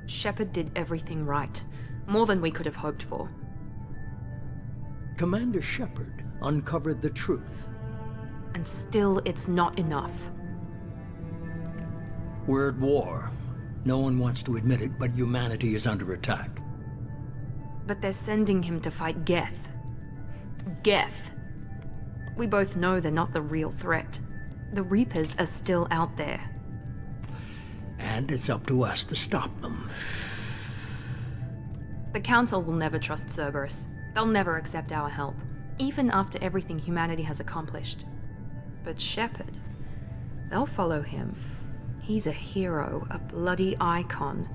Shepard did everything right. More than we could have hoped for. Commander Shepard uncovered the truth. And still, it's not enough. We're at war. No one wants to admit it, but humanity is under attack. But they're sending him to fight Geth. Geth. We both know they're not the real threat. The Reapers are still out there. And it's up to us to stop them. The Council will never trust Cerberus. They'll never accept our help, even after everything humanity has accomplished. But Shepard, they'll follow him. He's a hero, a bloody icon.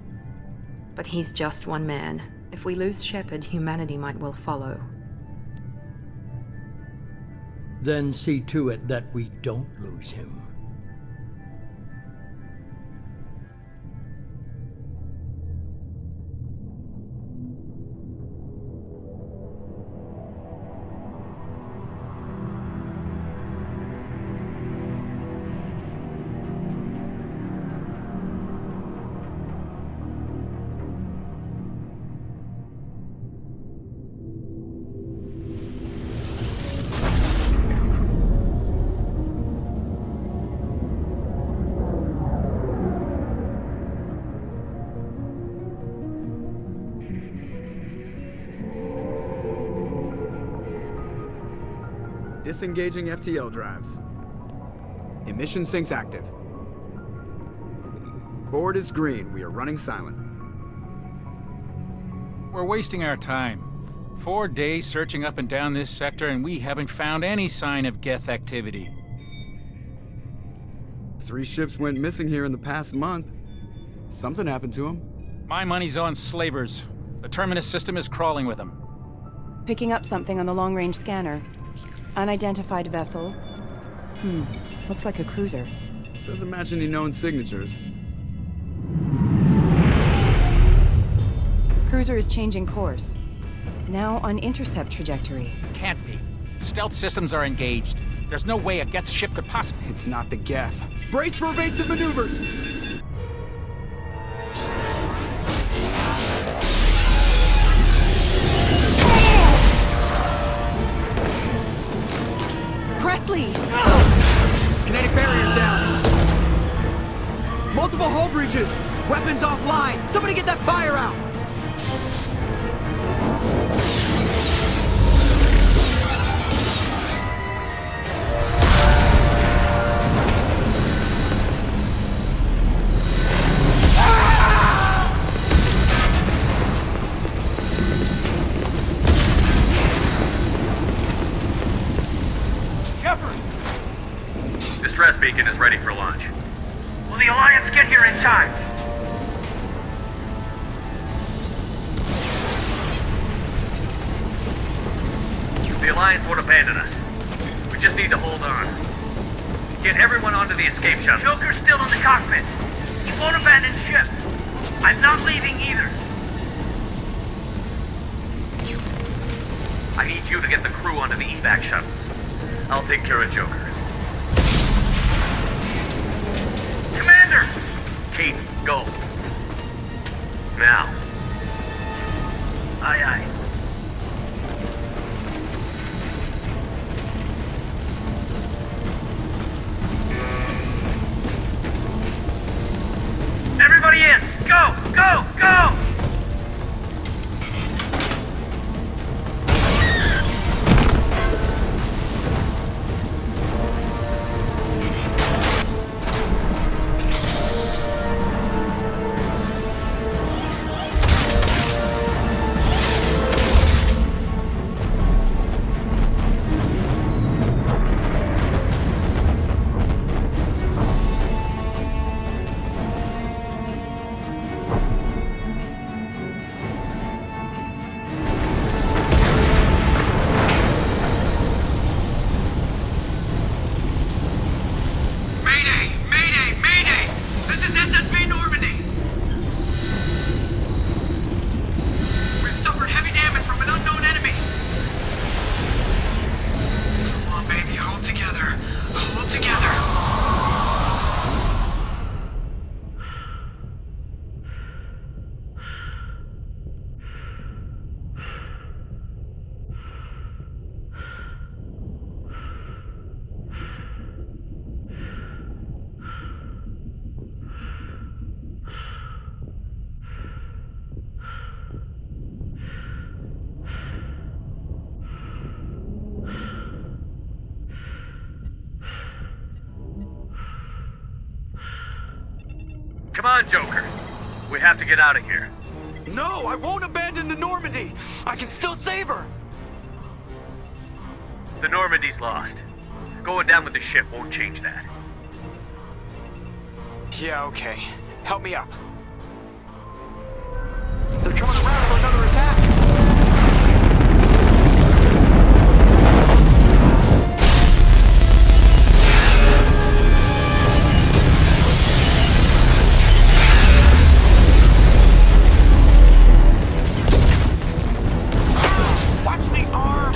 But he's just one man. If we lose Shepard, humanity might well follow. Then see to it that we don't lose him. Disengaging FTL drives. Emission sinks active. Board is green. We are running silent. We're wasting our time. 4 days searching up and down this sector, and we haven't found any sign of Geth activity. 3 ships went missing here in the past month. Something happened to them. My money's on slavers. The Terminus system is crawling with them. Picking up something on the long-range scanner. Unidentified vessel. Looks like a cruiser. Doesn't match any known signatures. Cruiser is changing course. Now on intercept trajectory. Can't be. Stealth systems are engaged. There's no way a Geth ship could possibly... It's not the Geth. Brace for evasive maneuvers! Presley! Kinetic barriers down! Multiple hull breaches! Weapons offline! Somebody get that fire out! Distress beacon is ready for launch. Will the Alliance get here in time? The Alliance won't abandon us. We just need to hold on. Get everyone onto the escape shuttle. Joker's still in the cockpit. He won't abandon ship. I'm not leaving either. I need you to get the crew onto the evac shuttles. I'll take care of Joker. Commander! Kate, go. Now. Aye, aye. Everybody in! Go! Go! Go! Come on, Joker. We have to get out of here. No, I won't abandon the Normandy! I can still save her! The Normandy's lost. Going down with the ship won't change that. Yeah, okay. Help me up. They're coming around for another attack! Watch the arm!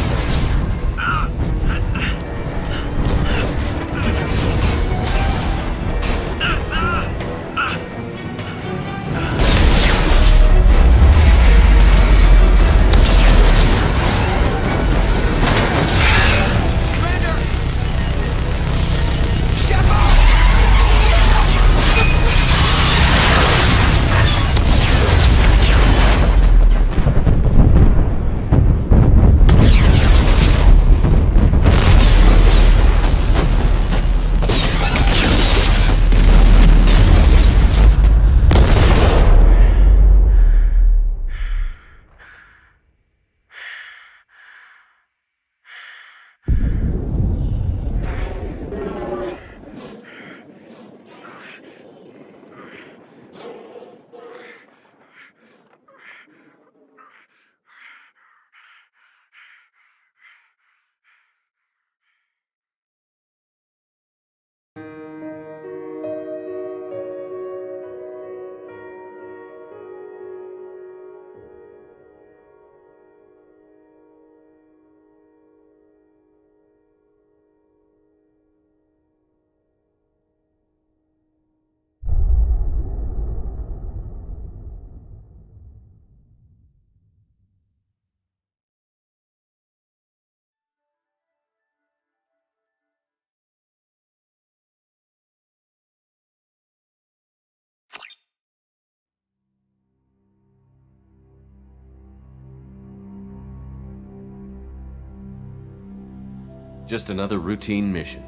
Just another routine mission.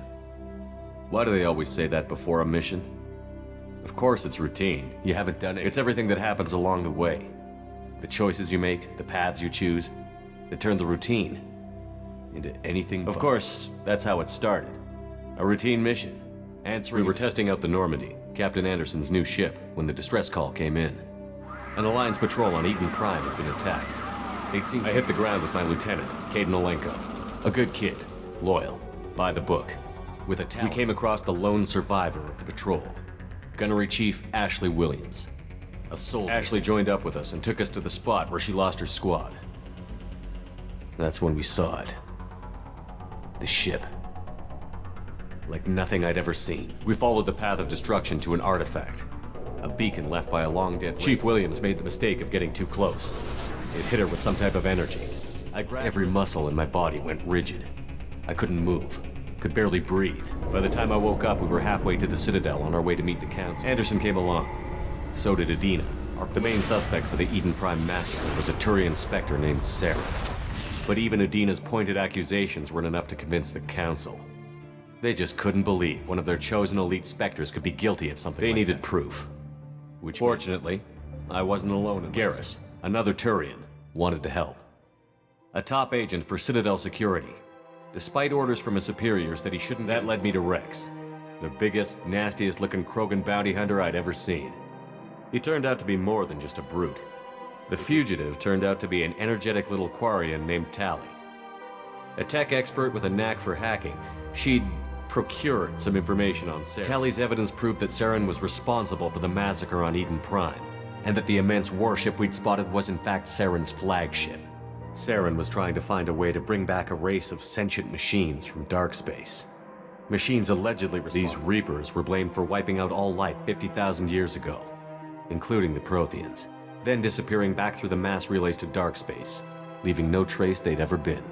Why do they always say that before a mission? Of course it's routine. You haven't done it. It's everything that happens along the way. The choices you make, the paths you choose, that turn the routine into anything but. Of course, that's how it started. A routine mission. We were testing out the Normandy, Captain Anderson's new ship, when the distress call came in. An Alliance patrol on Eden Prime had been attacked. I hit the ground with my lieutenant, Kaidan Olenko. A good kid. Loyal, by the book. With a talent. We came across the lone survivor of the patrol, Gunnery Chief Ashley Williams. A soldier. Ashley joined up with us and took us to the spot where she lost her squad. That's when we saw it. The ship. Like nothing I'd ever seen. We followed the path of destruction to an artifact. A beacon left by a long-dead Chief Williams made the mistake of getting too close. It hit her with some type of energy. Every muscle in my body went rigid. I couldn't move, could barely breathe. By the time I woke up, we were halfway to the Citadel on our way to meet the Council. Anderson came along. So did Adina. The main suspect for the Eden Prime massacre was a Turian Spectre named Saren. But even Adina's pointed accusations weren't enough to convince the Council. They just couldn't believe one of their chosen elite Spectres could be guilty of something. They needed proof. Which, fortunately, I wasn't alone in Garrus, another Turian, wanted to help. A top agent for Citadel Security. Despite orders from his superiors that he shouldn't, that led me to Rex, the biggest, nastiest looking Krogan bounty hunter I'd ever seen. He turned out to be more than just a brute. The fugitive turned out to be an energetic little Quarian named Tali. A tech expert with a knack for hacking, she'd procured some information on Saren. Tali's evidence proved that Saren was responsible for the massacre on Eden Prime, and that the immense warship we'd spotted was in fact Saren's flagship. Saren was trying to find a way to bring back a race of sentient machines from dark space. Machines allegedly responsible. These Reapers were blamed for wiping out all life 50,000 years ago, including the Protheans, then disappearing back through the mass relays to dark space, leaving no trace they'd ever been.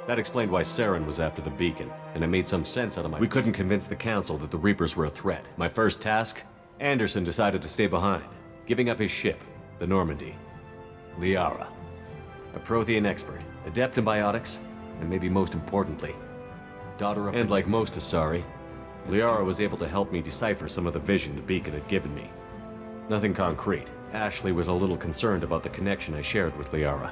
That explained why Saren was after the beacon, and it made some sense out of my... We couldn't convince the Council that the Reapers were a threat. My first task? Anderson decided to stay behind, giving up his ship, the Normandy. Liara. A Prothean expert, adept in biotics, and maybe most importantly, daughter of... And like most Asari, Liara was able to help me decipher some of the vision the beacon had given me. Nothing concrete. Ashley was a little concerned about the connection I shared with Liara.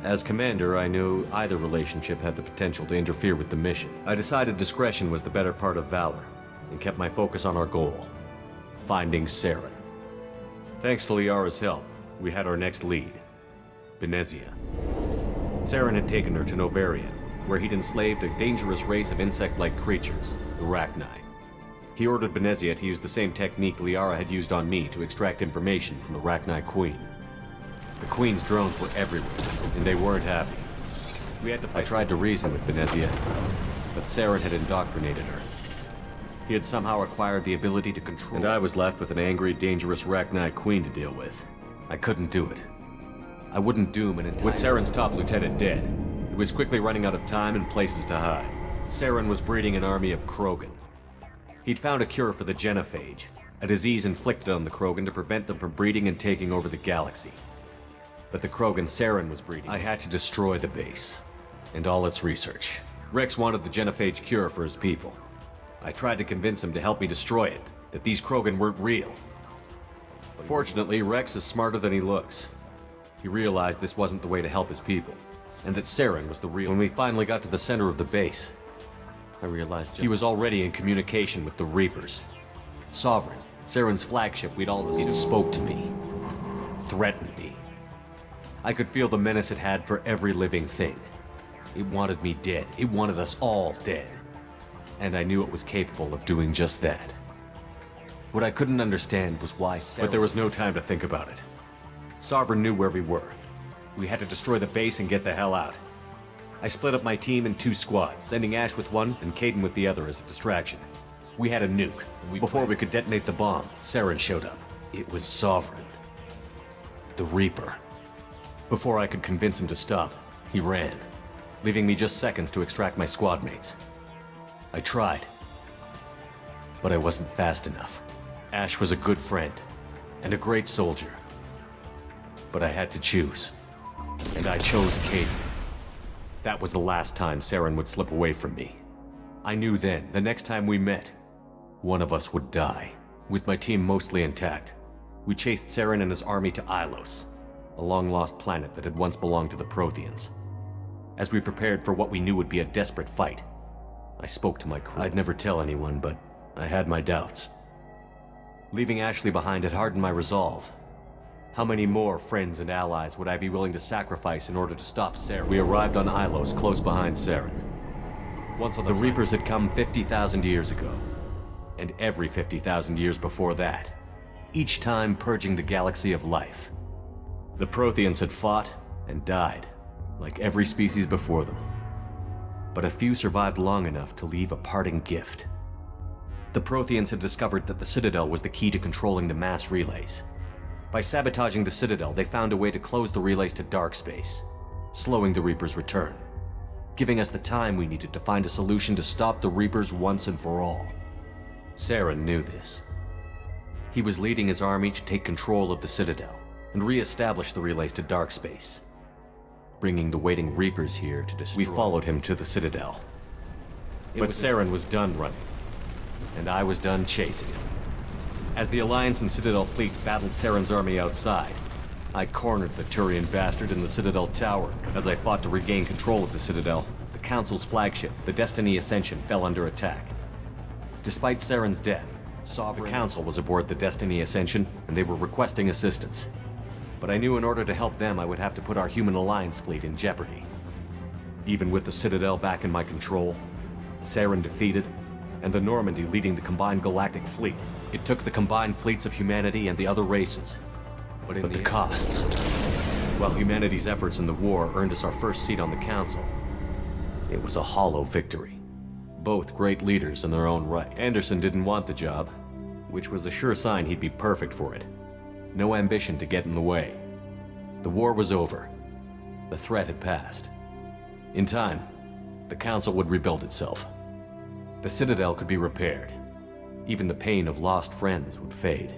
As commander, I knew either relationship had the potential to interfere with the mission. I decided discretion was the better part of valor, and kept my focus on our goal, finding Saren. Thanks to Liara's help, we had our next lead, Benezia. Saren had taken her to Novaria, where he'd enslaved a dangerous race of insect-like creatures, the Rachni. He ordered Benezia to use the same technique Liara had used on me to extract information from the Rachni Queen. The Queen's drones were everywhere, and they weren't happy. I tried to reason with Benezia, but Saren had indoctrinated her. He had somehow acquired the ability to control, and I was left with an angry, dangerous Rachni Queen to deal with. I couldn't do it. I wouldn't doom an entire... With Saren's top lieutenant dead, he was quickly running out of time and places to hide. Saren was breeding an army of Krogan. He'd found a cure for the genophage, a disease inflicted on the Krogan to prevent them from breeding and taking over the galaxy. But the Krogan Saren was breeding, I had to destroy the base, and all its research. Rex wanted the genophage cure for his people. I tried to convince him to help me destroy it, that these Krogan weren't real. Fortunately, Rex is smarter than he looks. He realized this wasn't the way to help his people, and that Saren was the real. When we finally got to the center of the base, I realized he was already in communication with the Reapers. Sovereign, Saren's flagship we'd all assumed. It spoke to me, threatened me. I could feel the menace it had for every living thing. It wanted me dead. It wanted us all dead. And I knew it was capable of doing just that. What I couldn't understand was why Saren... But there was no time to think about it. Sovereign knew where we were. We had to destroy the base and get the hell out. I split up my team in 2 squads, sending Ash with one and Kaidan with the other as a distraction. We had a nuke, and before we could detonate the bomb, Saren showed up. It was Sovereign. The Reaper. Before I could convince him to stop, he ran, leaving me just seconds to extract my squad mates. I tried, but I wasn't fast enough. Ash was a good friend, and a great soldier. But I had to choose, and I chose Kaidan. That was the last time Saren would slip away from me. I knew then, the next time we met, one of us would die. With my team mostly intact, we chased Saren and his army to Ilos, a long-lost planet that had once belonged to the Protheans. As we prepared for what we knew would be a desperate fight, I spoke to my crew. I'd never tell anyone, but I had my doubts. Leaving Ashley behind had hardened my resolve. How many more friends and allies would I be willing to sacrifice in order to stop Saren? We arrived on Ilos, close behind Saren. Once the Reapers had come 50,000 years ago, and every 50,000 years before that, each time purging the galaxy of life. The Protheans had fought and died, like every species before them. But a few survived long enough to leave a parting gift. The Protheans had discovered that the Citadel was the key to controlling the mass relays. By sabotaging the Citadel, they found a way to close the relays to dark space, slowing the Reapers' return, giving us the time we needed to find a solution to stop the Reapers once and for all. Saren knew this. He was leading his army to take control of the Citadel and re-establish the relays to dark space, bringing the waiting Reapers here to destroy. We followed him to the Citadel. But Saren was done running, and I was done chasing him. As the Alliance and Citadel fleets battled Saren's army outside, I cornered the Turian bastard in the Citadel Tower. As I fought to regain control of the Citadel, the Council's flagship, the Destiny Ascension, fell under attack. Despite Saren's death, the Council was aboard the Destiny Ascension, and they were requesting assistance. But I knew in order to help them, I would have to put our human Alliance fleet in jeopardy. Even with the Citadel back in my control, Saren defeated, and the Normandy leading the combined galactic fleet, it took the combined fleets of humanity and the other races. But the cost. While humanity's efforts in the war earned us our first seat on the Council, it was a hollow victory. Both great leaders in their own right. Anderson didn't want the job, which was a sure sign he'd be perfect for it. No ambition to get in the way. The war was over. The threat had passed. In time, the Council would rebuild itself. The Citadel could be repaired. Even the pain of lost friends would fade.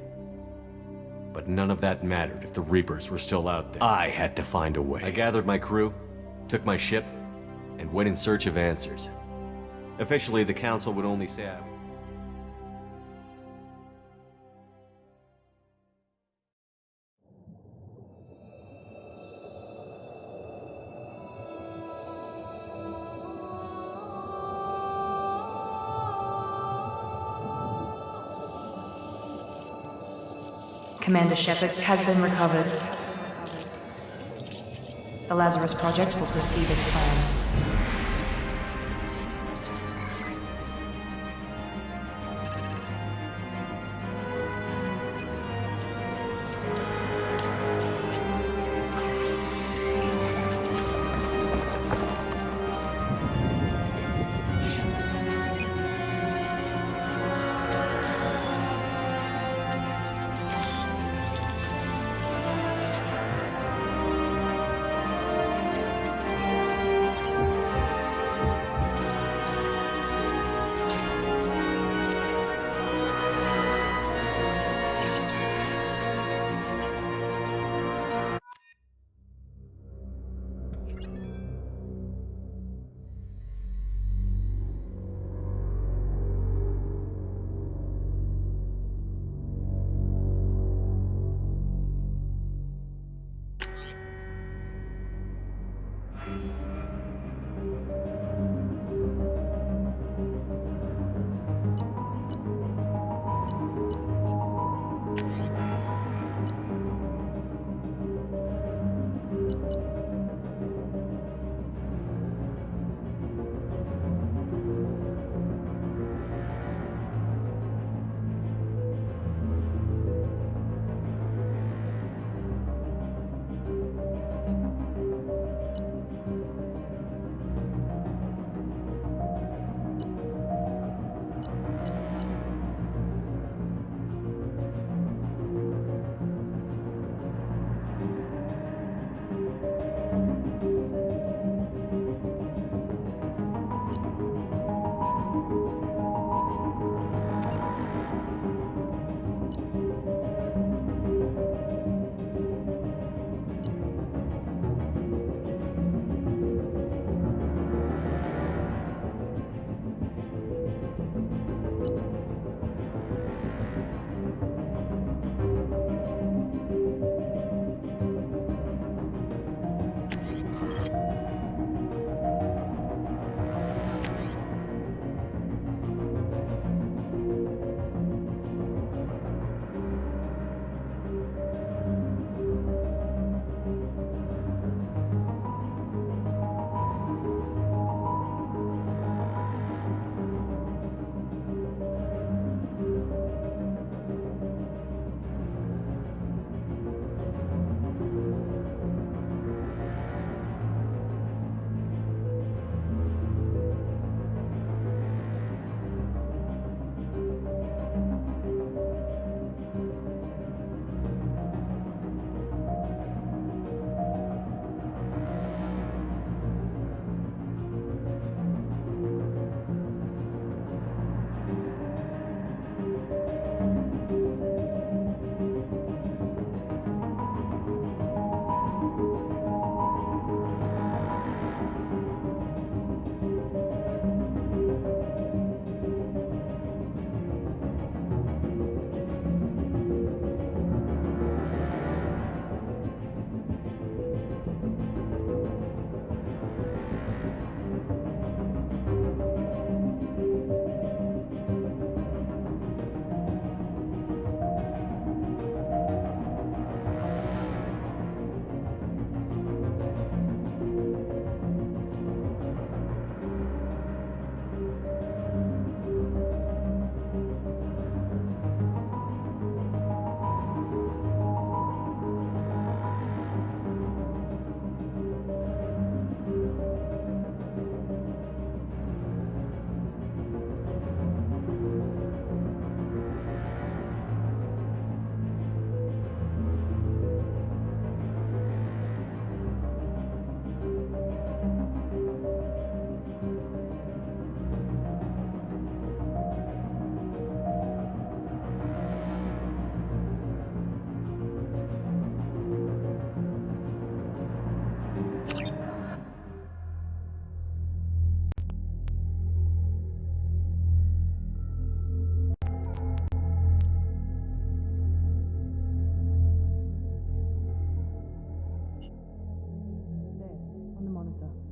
But none of that mattered if the Reapers were still out there. I had to find a way. I gathered my crew, took my ship, and went in search of answers. Officially, the Council would only say Commander Shepard has been recovered. The Lazarus Project will proceed as planned.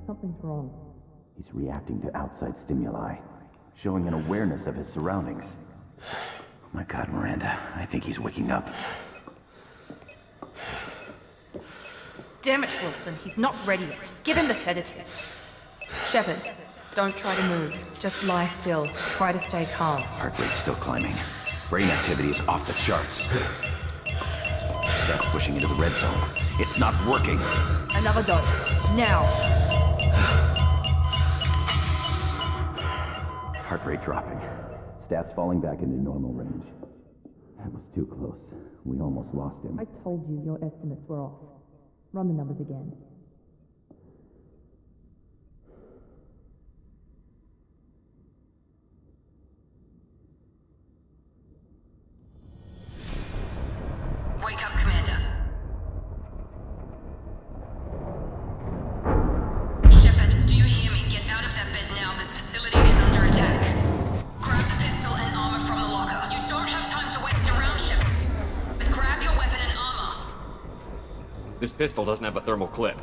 Something's wrong. He's reacting to outside stimuli, showing an awareness of his surroundings. Oh my God, Miranda, I think he's waking up. Damn it, Wilson, he's not ready yet. Give him the sedative. Shepard, don't try to move. Just lie still. Try to stay calm. Heart rate's still climbing. Brain activity is off the charts. Stats pushing into the red zone. It's not working. Another dose. Now. Heart rate dropping. Stats falling back into normal range. That was too close. We almost lost him. I told you your estimates were off. Run the numbers again. Wake up, Commander. Shepard, do you hear me? Get out of that bed now. This facility is under attack. Grab the pistol and armor from the locker. You don't have time to wait around, Shepard. But grab your weapon and armor. This pistol doesn't have a thermal clip.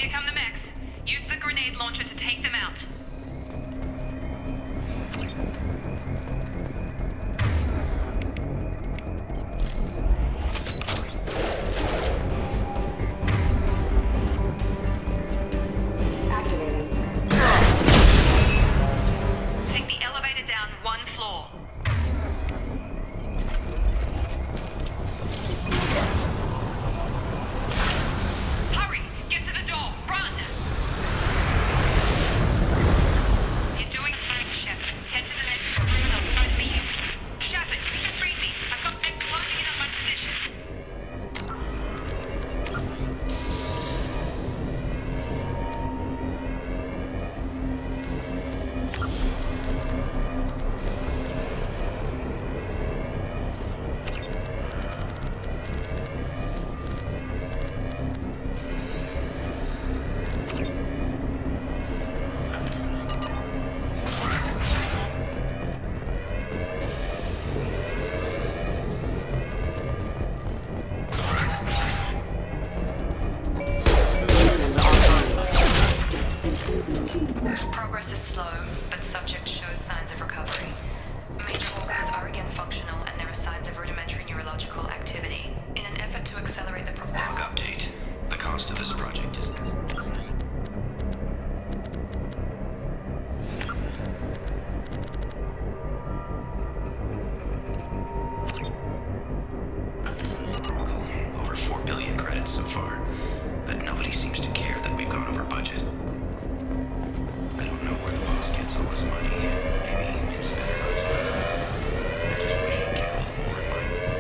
Here come the mechs. Use the grenade launcher to take them out. Take the elevator down one floor. Hurry! Get to the door! Run! You're doing fine, Shep. Head to the next room and I'll try to beat you. Shepard, read me. I've got them closing in on my position. Progress is slow, but subject shows signs of recovery. Major organs are again functional, and there are signs of rudimentary neurological activity. In an effort to accelerate the Log update. The cost of this project is... Over 4 billion credits so far. But nobody seems to care that we've gone over budget. I don't know where the boss gets all his money. Maybe it's better not to. I just wish I'd get a little more in mind.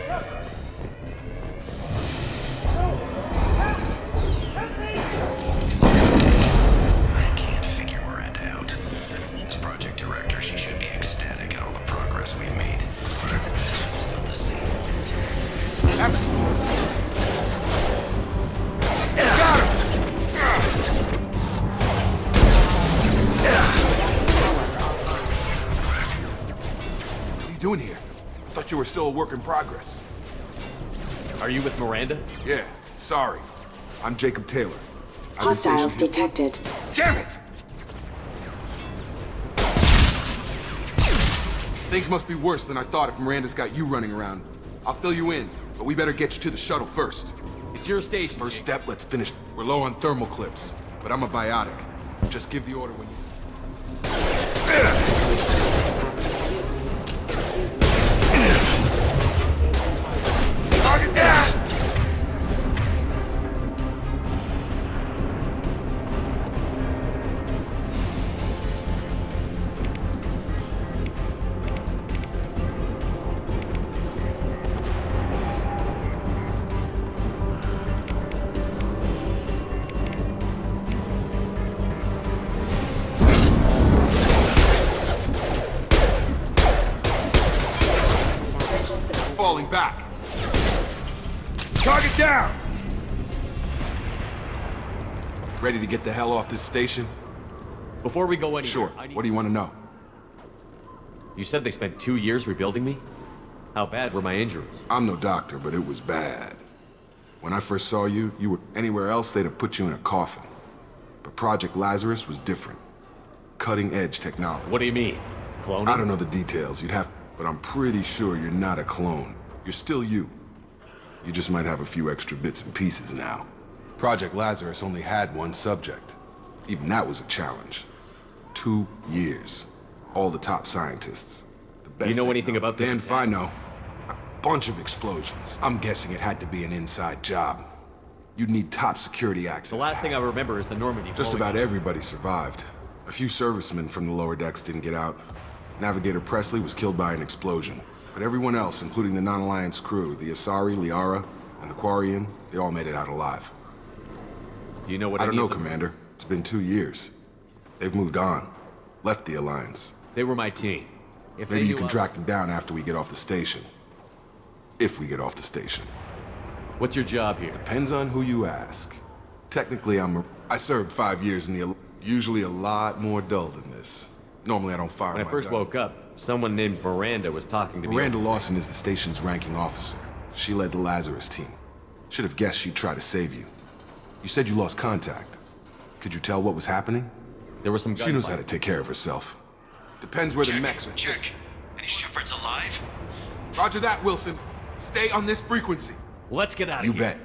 I can't figure Miranda out. As project director, she should be ecstatic at all the progress we've made. She's still the same. What's he doing here? I thought you were still a work in progress. Are you with Miranda? Yeah, sorry. I'm Jacob Taylor. I've been Hostiles stationed here- detected. Damn it! Things must be worse than I thought if Miranda's got you running around. I'll fill you in, but we better get you to the shuttle first. It's your station. First step, let's finish. We're low on thermal clips, but I'm a biotic. Just give the order when you... Target down! Falling back. Target down! Ready to get the hell off this station? Before we go anywhere, Sure. What do you want to know? You said they spent 2 years rebuilding me? How bad were my injuries? I'm no doctor, but it was bad. When I first saw you, you were anywhere else, they'd have put you in a coffin. But Project Lazarus was different. Cutting-edge technology. What do you mean? Cloning? I don't know the details. You'd have... But I'm pretty sure you're not a clone. You're still you. You just might have a few extra bits and pieces now. Project Lazarus only had one subject. Even that was a challenge. 2 years. All the top scientists. The best. You know anything about this Damned if attack? I know. A bunch of explosions. I'm guessing it had to be an inside job. You'd need top security access. The last thing I remember is the Normandy Just blowing about up. everybody survived. A few servicemen from the lower decks didn't get out. Navigator Presley was killed by an explosion. But everyone else, including the non-Alliance crew, the Asari, Liara, and the Quarian, they all made it out alive. You know what I don't any know, of them- Commander. It's been 2 years. They've moved on. Left the Alliance. They were my team. If Maybe they you knew can I- track them down after we get off the station. If we get off the station. What's your job here? Depends on who you ask. Technically, I served 5 years in the... Usually a lot more dull than this. Normally, I don't fire When I my first gun. woke up, someone named Miranda was talking to me. Miranda Lawson is the station's ranking officer. She led the Lazarus team. Should have guessed she'd try to save you. You said you lost contact. Could you tell what was happening? There was some She knows how gunfight. to take care of herself. Depends where the mechs are. Check. Any Shepards alive? Roger that, Wilson. Stay on this frequency. Let's get out of You here. bet.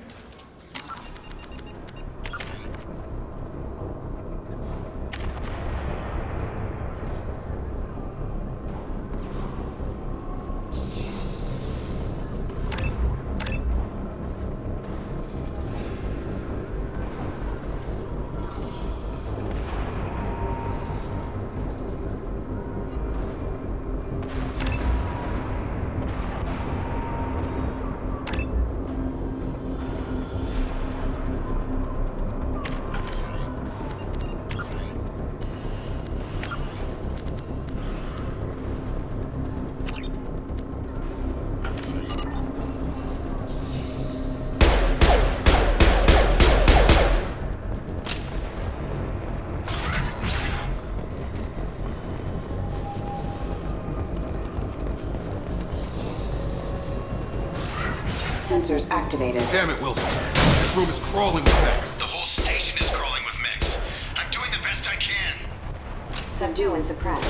Sensors activated. Damn it, Wilson. This room is crawling with mechs. The whole station is crawling with mechs. I'm doing the best I can. Subdue and suppress.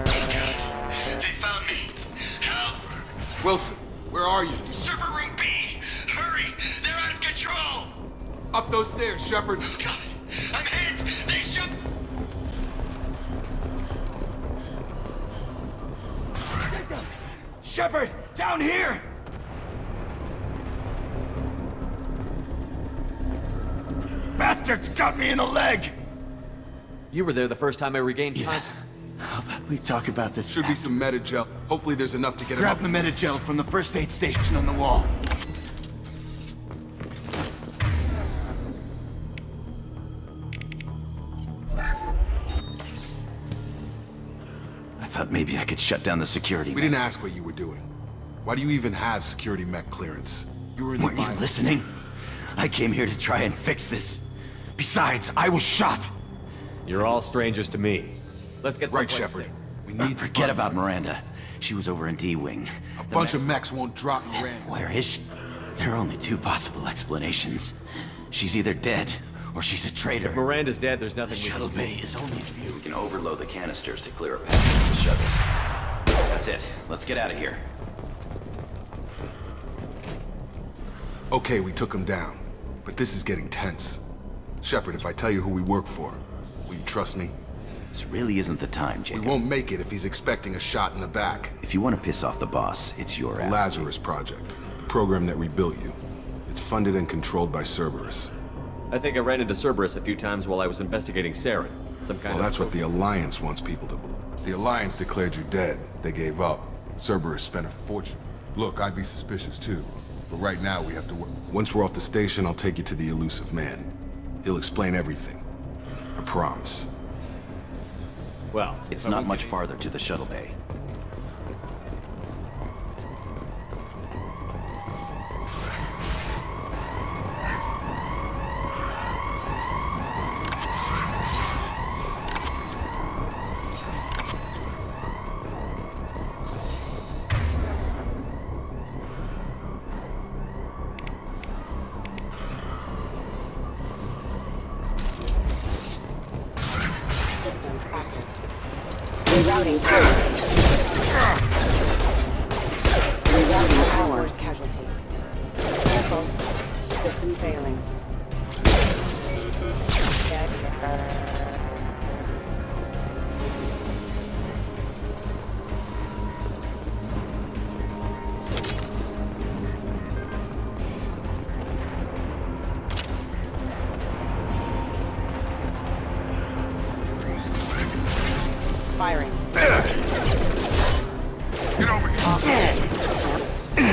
They found me. Help! Wilson, where are you? Server room B! Hurry! They're out of control! Up those stairs, Shepard. God! I'm hit! They shot... Shepard, down here! Bastards got me in the leg! You were there the first time I regained consciousness. How about we talk about this? Should be some Metagel. Hopefully there's enough to get him Grab up. the Metagel from the first aid station on the wall. I thought maybe I could shut down the security We didn't mechs. ask what you were doing. Why do you even have security mech clearance? You were in the Weren't you mine. listening? I came here to try and fix this. Besides, I was shot. You're all strangers to me. Let's get Right, someplace Shepard. safe. We need to Forget find about Miranda. She was over in D-Wing. a bunch of mechs won't drop Miranda. Where is she? There are only two possible explanations. She's either dead, or she's a traitor. If Miranda's dead, there's nothing The we shuttle can bay is only a few. We can overload the canisters to clear a path to the shuttles. That's it. Let's get out of here. Okay, we took him down. But this is getting tense. Shepard, if I tell you who we work for, will you trust me? This really isn't the time, We Jacob. won't make it if he's expecting a shot in the back. If you want to piss off the boss, it's your The ass. Lazarus Project, the program that rebuilt you. It's funded and controlled by Cerberus. I think I ran into Cerberus a few times while I was investigating Saren. Some kind Well, of... that's what the Alliance wants people to believe. The Alliance declared you dead. They gave up. Cerberus spent a fortune. Look, I'd be suspicious too. But right now, we have to work. Once we're off the station, I'll take you to the Elusive Man. He'll explain everything. I promise. Well, It's if I not won't much get it- farther to the shuttle bay. Systems active. Rerouting power. Rerouting power. Casualty. Careful. System failing. Firing. Get over here.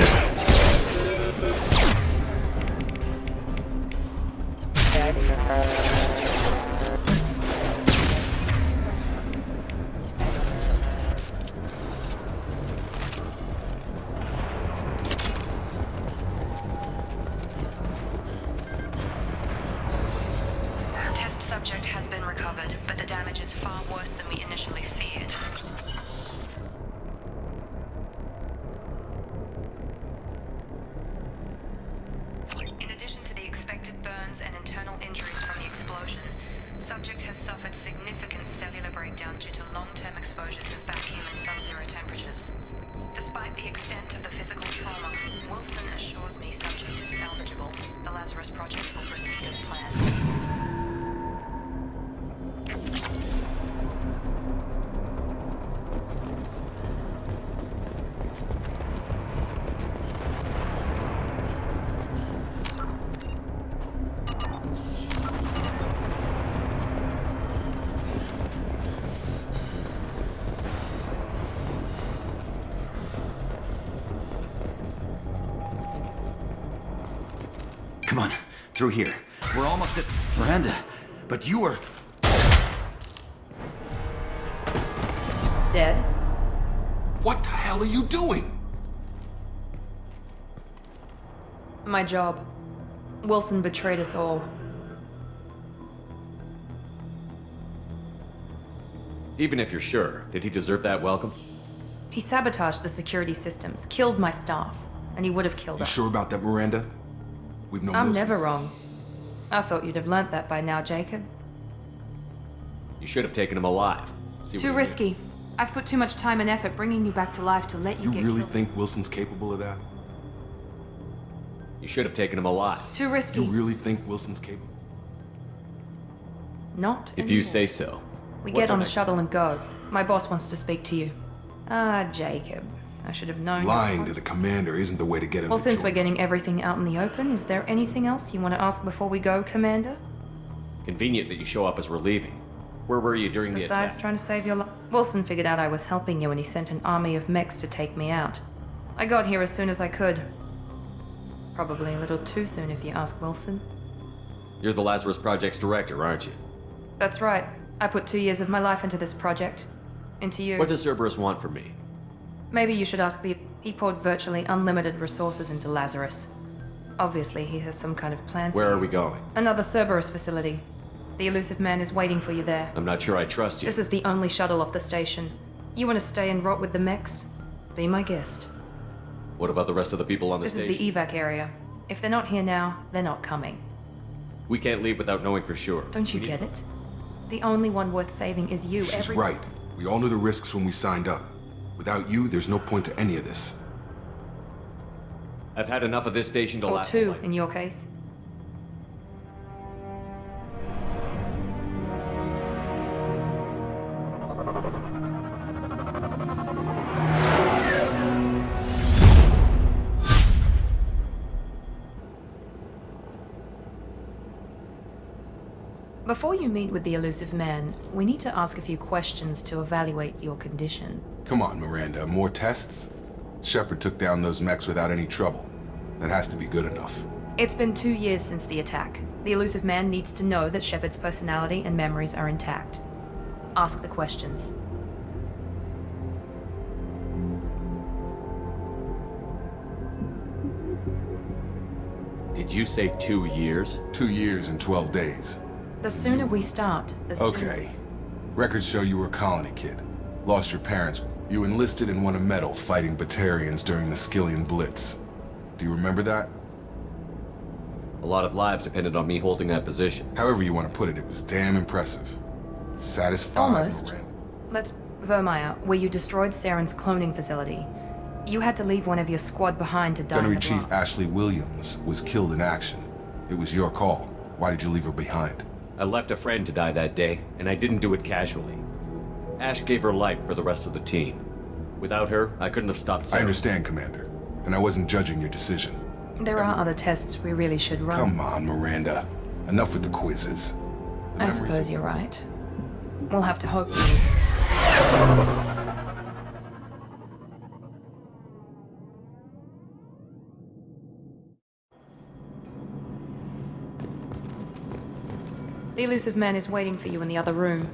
Test subject has been recovered, but the damage is far worse than we initially feared. Come on, through here. We're almost at Miranda, but you are... Dead? What the hell are you doing? My job. Wilson betrayed us all. Even if you're sure, did he deserve that welcome? He sabotaged the security systems, killed my staff, and he would have killed You us. sure about that, Miranda? We've known I'm Wilson. never wrong. I thought you'd have learnt that by now, Jacob. You should have taken him alive. See what Too he risky. I've put too much time and effort bringing you back to life to let you You get really killed. think Wilson's capable of that? did. You should have taken him alive. Too risky. You really think Wilson's capable? Not If you anymore. say so. We What's get our on the next shuttle and go. My boss wants to speak to you. Ah, Jacob. I should have known. Lying to the commander isn't the way to get him Well, to since join. we're getting everything out in the open, is there anything else you want to ask before we go, Commander? Convenient that you show up as we're leaving. Where were you during the Besides attack? trying to save your life. Wilson figured out I was helping you and he sent an army of mechs to take me out. I got here as soon as I could. Probably a little too soon if you ask Wilson. You're the Lazarus Project's director, aren't you? That's right. I put 2 years of my life into this project. Into you. What does Cerberus want from me? Maybe you should ask the... He poured virtually unlimited resources into Lazarus. Obviously, he has some kind of plan for Where you. are we going? Another Cerberus facility. The elusive man is waiting for you there. I'm not sure I trust you. This is the only shuttle off the station. You want to stay and rot with the mechs? Be my guest. What about the rest of the people on the This station? is the evac area. If they're not here now, they're not coming. We can't leave without knowing for sure. Don't you get it? The only one worth saving is you. She's right. We all knew the risks when we signed up. Without you, there's no point to any of this. I've had enough of this station to Or last. two, in your case. Before you meet with the elusive man, we need to ask a few questions to evaluate your condition. Come on, Miranda. More tests? Shepard took down those mechs without any trouble. That has to be good enough. It's been 2 years since the attack. The elusive man needs to know that Shepard's personality and memories are intact. Ask the questions. Did you say 2 years? 2 years and 12 days. The sooner we start, the sooner... Okay. Records show you were a colony kid. Lost your parents. You enlisted and won a medal fighting Batarians during the Skillian Blitz. Do you remember that? A lot of lives depended on me holding that position. However you want to put it, it was damn impressive. Satisfied, Almost. Miranda. Let's... Vermeer, where you destroyed Saren's cloning facility. You had to leave one of your squad behind to die in Gunnery the Chief blast. Ashley Williams was killed in action. It was your call. Why did you leave her behind? I left a friend to die that day, and I didn't do it casually. Ash gave her life for the rest of the team. Without her, I couldn't have stopped I Sarah. understand, Commander. And I wasn't judging your decision. There are other tests we really should run. Come on, Miranda. Enough with the quizzes. The I memories suppose are- you're right. We'll have to hope. The elusive man is waiting for you in the other room.